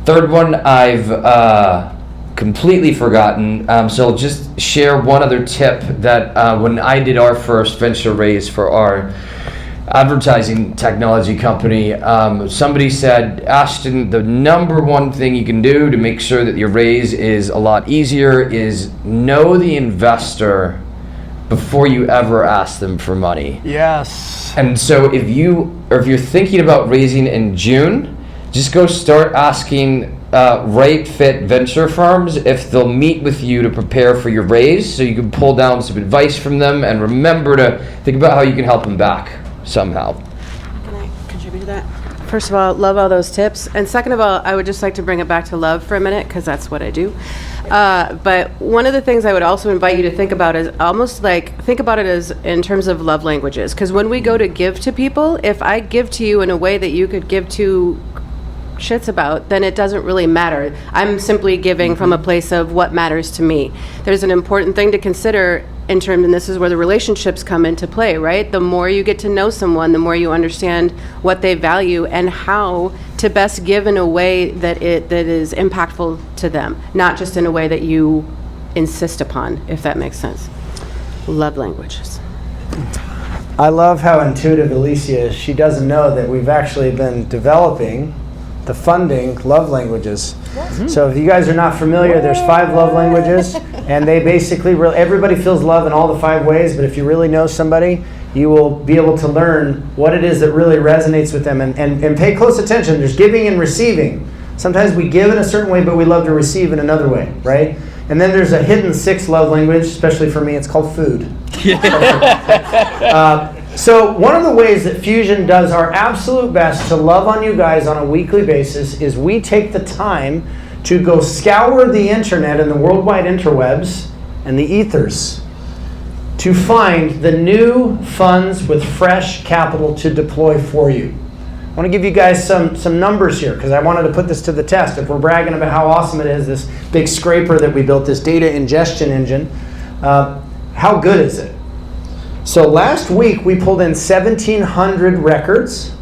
Third one, I've completely forgotten. So I'll just share one other tip that when I did our first venture raise for our advertising technology company, somebody said, Ashton, the number one thing you can do to make sure that your raise is a lot easier is know the investor before you ever ask them for money. Yes. And so if you're thinking about raising in June, just go start asking right fit venture firms if they'll meet with you to prepare for your raise, so you can pull down some advice from them, and remember to think about how you can help them back somehow. Can I contribute to that? First of all, love all those tips. And second of all, I would just like to bring it back to love for a minute, because that's what I do. But one of the things I would also invite you to think about is almost like, think about it as in terms of love languages. Because when we go to give to people, if I give to you in a way that you could give to shits about, then it doesn't really matter. I'm simply giving from a place of what matters to me. There's an important thing to consider in terms, and this is where the relationships come into play, right? The more you get to know someone, the more you understand what they value and how to best give in a way that is impactful to them, not just in a way that you insist upon, if that makes sense. Love languages. I love how intuitive Alicia is. She doesn't know that we've actually been developing the funding love languages. So if you guys are not familiar, there's 5 love languages, and they basically, everybody feels love in all the 5 ways, but if you really know somebody, you will be able to learn what it is that really resonates with them, and pay close attention. There's giving and receiving. Sometimes we give in a certain way, but we love to receive in another way, right? And then there's a hidden 6th love language, especially for me, it's called food. So one of the ways that Fusion does our absolute best to love on you guys on a weekly basis is we take the time to go scour the internet and the worldwide interwebs and the ethers to find the new funds with fresh capital to deploy for you. I want to give you guys some numbers here, because I wanted to put this to the test. If we're bragging about how awesome it is, this big scraper that we built, this data ingestion engine, how good is it? So last week we pulled in 1,700 records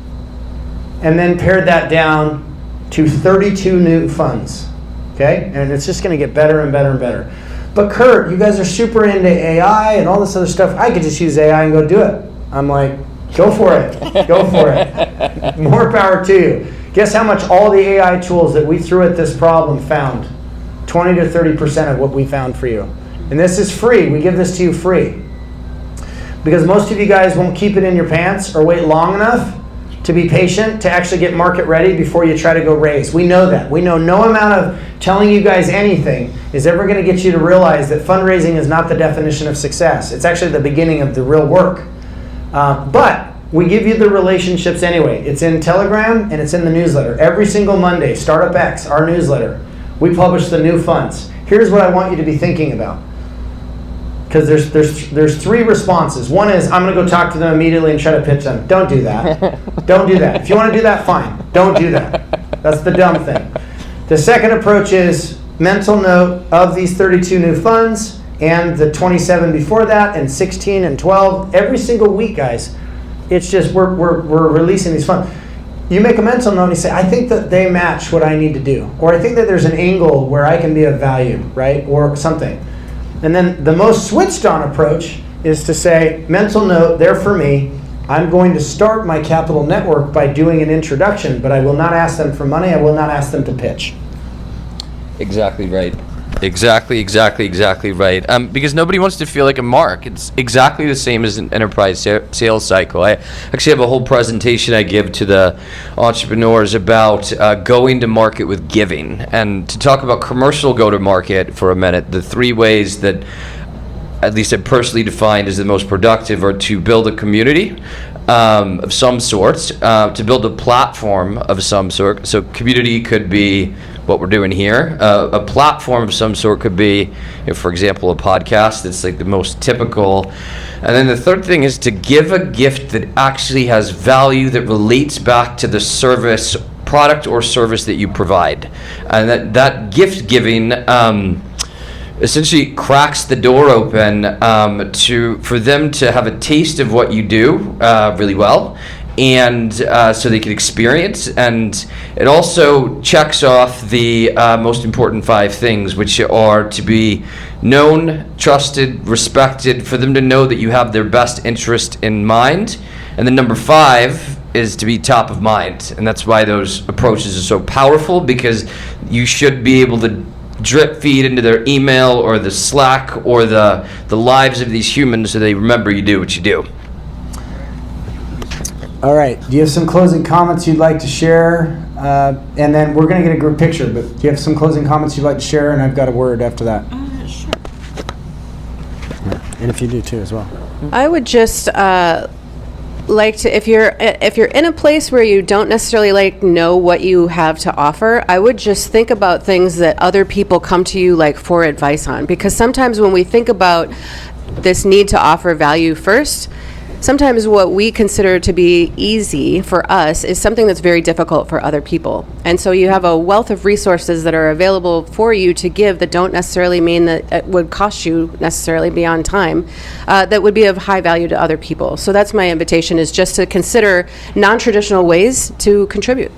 and then pared that down to 32 new funds. Okay? And it's just going to get better and better and better. But Kurt, you guys are super into AI and all this other stuff. I could just use AI and go do it. I'm like, go for it. Go for it. More power to you. Guess how much all the AI tools that we threw at this problem found? 20 to 30% of what we found for you. And this is free. We give this to you free. Because most of you guys won't keep it in your pants or wait long enough to be patient, to actually get market ready before you try to go raise. We know that. We know no amount of telling you guys anything is ever going to get you to realize that fundraising is not the definition of success. It's actually the beginning of the real work. But we give you the relationships anyway. It's in Telegram and it's in the newsletter. Every single Monday, Startup X, our newsletter, we publish the new funds. Here's what I want you to be thinking about. Because there's three responses. One is, I'm going to go talk to them immediately and try to pitch them. Don't do that. Don't do that. If you want to do that, fine. Don't do that. That's the dumb thing. The second approach is mental note of these 32 new funds and the 27 before that and 16 and 12. Every single week, guys, it's just we're releasing these funds. You make a mental note and you say, I think that they match what I need to do. Or I think that there's an angle where I can be of value, right? Or something. And then the most switched on approach is to say, mental note, they're for me. I'm going to start my capital network by doing an introduction, but I will not ask them for money. I will not ask them to pitch. Exactly right. Exactly right. Because nobody wants to feel like a mark. It's exactly the same as an enterprise sales cycle. I actually have a whole presentation I give to the entrepreneurs about going to market with giving. And to talk about commercial go-to-market for a minute, the three ways that at least I personally defined as the most productive are to build a community of some sort, to build a platform of some sort. So community could be what we're doing here. A platform of some sort could be, for example, a podcast. It's like the most typical. And then the third thing is to give a gift that actually has value that relates back to the service, product or service that you provide. And that gift giving essentially cracks the door open for them to have a taste of what you do really well, and so they can experience. And it also checks off the most important 5 things, which are to be known, trusted, respected, for them to know that you have their best interest in mind. And then number 5 is to be top of mind. And that's why those approaches are so powerful, because you should be able to drip feed into their email or the Slack or the lives of these humans so they remember you do what you do. All right. Do you have some closing comments you'd like to share? And then we're going to get a group picture, but do you have some closing comments you'd like to share? And I've got a word after that. Sure. And if you do too as well. I would just like to, if you're in a place where you don't necessarily know what you have to offer, I would just think about things that other people come to you for advice on. Because sometimes when we think about this need to offer value first, sometimes what we consider to be easy for us is something that's very difficult for other people. And so you have a wealth of resources that are available for you to give that don't necessarily mean that it would cost you necessarily beyond time, that would be of high value to other people. So that's my invitation, is just to consider non-traditional ways to contribute.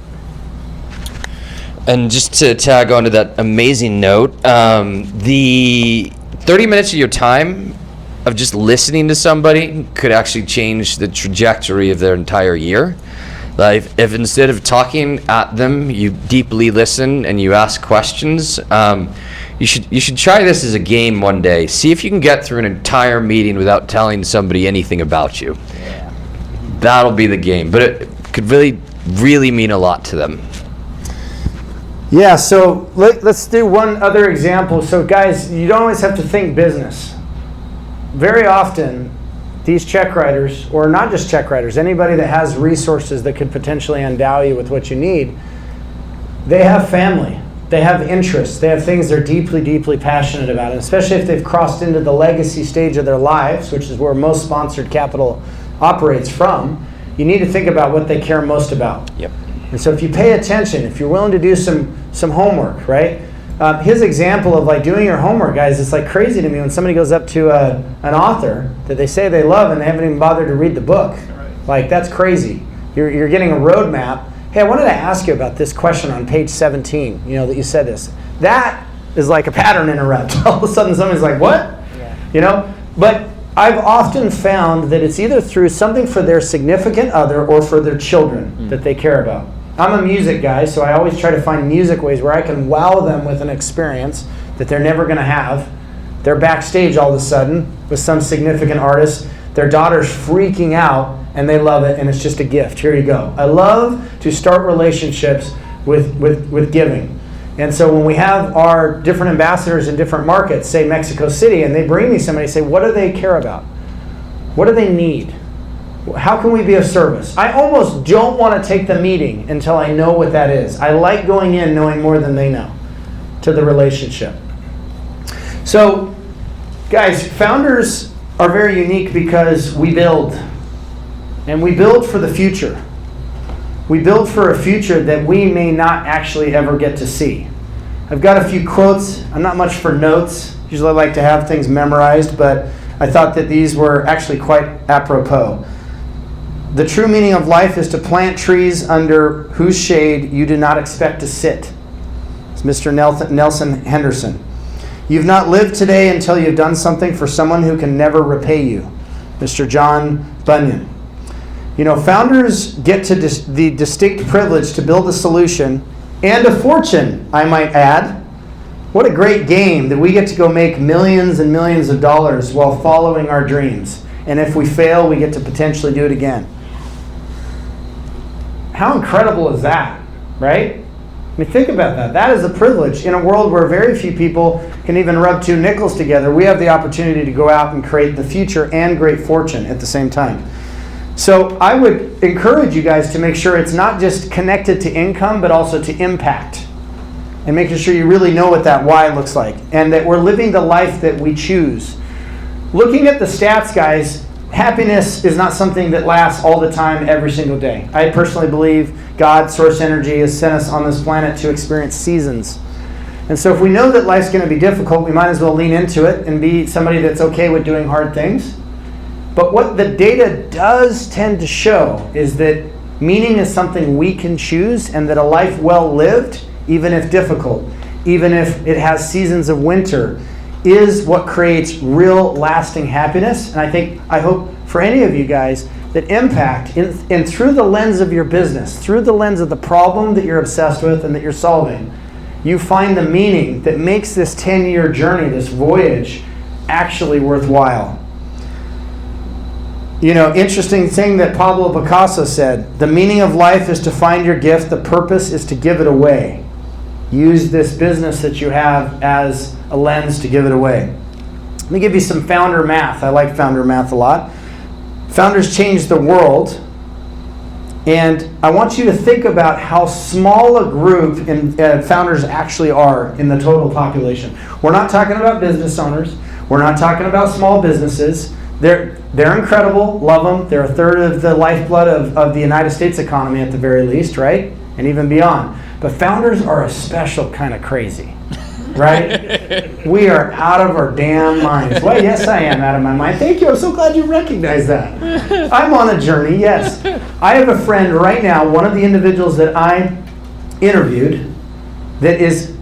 And just to tag onto that amazing note, the 30 minutes of your time of just listening to somebody could actually change the trajectory of their entire year. If instead of talking at them, you deeply listen and you ask questions, you should try this as a game one day. See if you can get through an entire meeting without telling somebody anything about you. Yeah. That'll be the game, but it could really, really mean a lot to them. Yeah, so let's do one other example. So guys, you don't always have to think business. Very often, these check writers, or not just check writers, anybody that has resources that could potentially endow you with what you need, they have family, they have interests, they have things they're deeply, deeply passionate about, and especially if they've crossed into the legacy stage of their lives, which is where most sponsored capital operates from, you need to think about what they care most about. Yep. And so if you pay attention, if you're willing to do some homework, right? His example of doing your homework, guys, it's crazy to me when somebody goes up to an author that they say they love and they haven't even bothered to read the book. That's crazy. You're getting a roadmap. Hey, I wanted to ask you about this question on page 17, that you said this. That is like a pattern interrupt. All of a sudden somebody's like, what? Yeah. But I've often found that it's either through something for their significant other or for their children that they care about. I'm a music guy, so I always try to find music ways where I can wow them with an experience that they're never going to have. They're backstage all of a sudden with some significant artist. their daughter's freaking out and they love it and it's just a gift. Here you go. I love to start relationships with giving. And so when we have our different ambassadors in different markets, say Mexico City, and they bring me somebody, say, what do they care about? What do they need? How can we be of service? I almost don't want to take the meeting until I know what that is. I like going in knowing more than they know to the relationship. So, guys, founders are very unique because we build. And we build for the future. We build for a future that we may not actually ever get to see. I've got a few quotes. I'm not much for notes. Usually I like to have things memorized, but I thought that these were actually quite apropos. The true meaning of life is to plant trees under whose shade you do not expect to sit. It's Mr. Nelson Henderson. You've not lived today until you've done something for someone who can never repay you. Mr. John Bunyan. You know, founders get to the distinct privilege to build a solution and a fortune, I might add. What a great game that we get to go make millions and millions of dollars while following our dreams. And if we fail, we get to potentially do it again. How incredible is that, right? I mean, think about that. That is a privilege. In a world where very few people can even rub two nickels together, we have the opportunity to go out and create the future and great fortune at the same time. So I would encourage you guys to make sure it's not just connected to income, but also to impact. And making sure you really know what that why looks like. And that we're living the life that we choose. Looking at the stats, guys, happiness is not something that lasts all the time, every single day. I personally believe God, source energy, has sent us on this planet to experience seasons. And so if we know that life's going to be difficult, we might as well lean into it and be somebody that's okay with doing hard things. But what the data does tend to show is that meaning is something we can choose, and that a life well lived, even if difficult, even if it has seasons of winter, is what creates real lasting happiness. And I hope for any of you guys that impact, and through the lens of your business, through the lens of the problem that you're obsessed with and that you're solving, you find the meaning that makes this 10-year journey, this voyage, actually worthwhile. You know, interesting thing that Pablo Picasso said, the meaning of life is to find your gift, the purpose is to give it away. Use this business that you have as a lens to give it away. Let me give you some founder math. I like founder math a lot. Founders change the world. And I want you to think about how small a group founders actually are in the total population. We're not talking about business owners. We're not talking about small businesses. They're incredible, love them. They're a third of the lifeblood of the United States economy at the very least, right? And even beyond. But founders are a special kind of crazy, right? We are out of our damn minds. Well, yes, I am out of my mind. Thank you. I'm so glad you recognize that. I'm on a journey, yes. I have a friend right now, one of the individuals that I interviewed, that is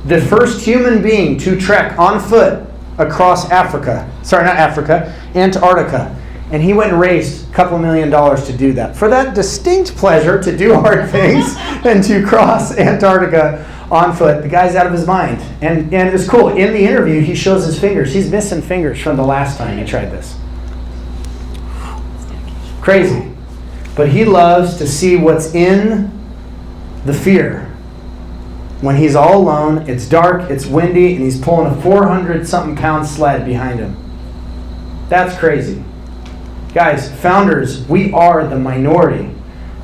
the first human being to trek on foot across Africa. Sorry, not Africa, Antarctica. And he went and raised a couple $1 million to do that. For that distinct pleasure to do hard things and to cross Antarctica on foot. The guy's out of his mind. And it was cool. In the interview, he shows his fingers. He's missing fingers from the last time he tried this. Crazy. But he loves to see what's in the fear. When he's all alone, it's dark, it's windy, and he's pulling a 400-something pound sled behind him. That's crazy. Guys, founders, we are the minority.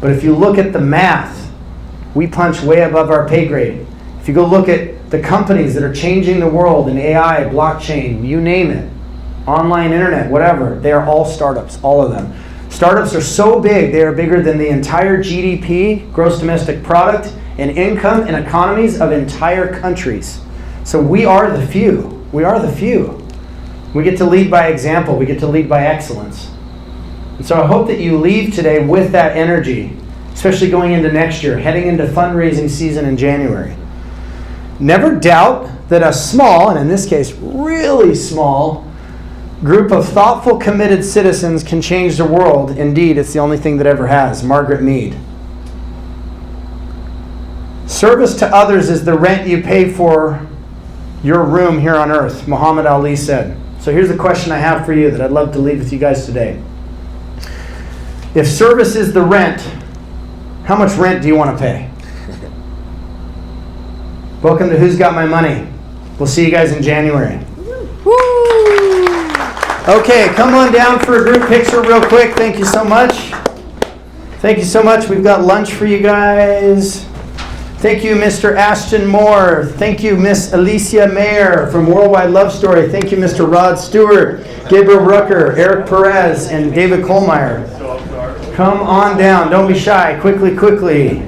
But if you look at the math, we punch way above our pay grade. If you go look at the companies that are changing the world in AI, blockchain, you name it, online internet, whatever, they are all startups, all of them. Startups are so big, they are bigger than the entire GDP, gross domestic product, and income and economies of entire countries. So we are the few. We are the few. We get to lead by example. We get to lead by excellence. And so I hope that you leave today with that energy, especially going into next year, heading into fundraising season in January. Never doubt that a small, and in this case, really small, group of thoughtful, committed citizens can change the world. Indeed, it's the only thing that ever has. Margaret Mead. Service to others is the rent you pay for your room here on earth, Muhammad Ali said. So here's the question I have for you that I'd love to leave with you guys today. If service is the rent, how much rent do you want to pay? Welcome to Who's Got My Money. We'll see you guys in January. Okay, come on down for a group picture real quick. Thank you so much. Thank you so much. We've got lunch for you guys. Thank you, Mr. Ashton Moore. Thank you, Miss Alicia Mayer from Worldwide Love Story. Thank you, Mr. Rod Stewart, Gabriel Rucker, Eric Perez, and David Kohlmeyer. Come on down. Don't be shy. Quickly, quickly.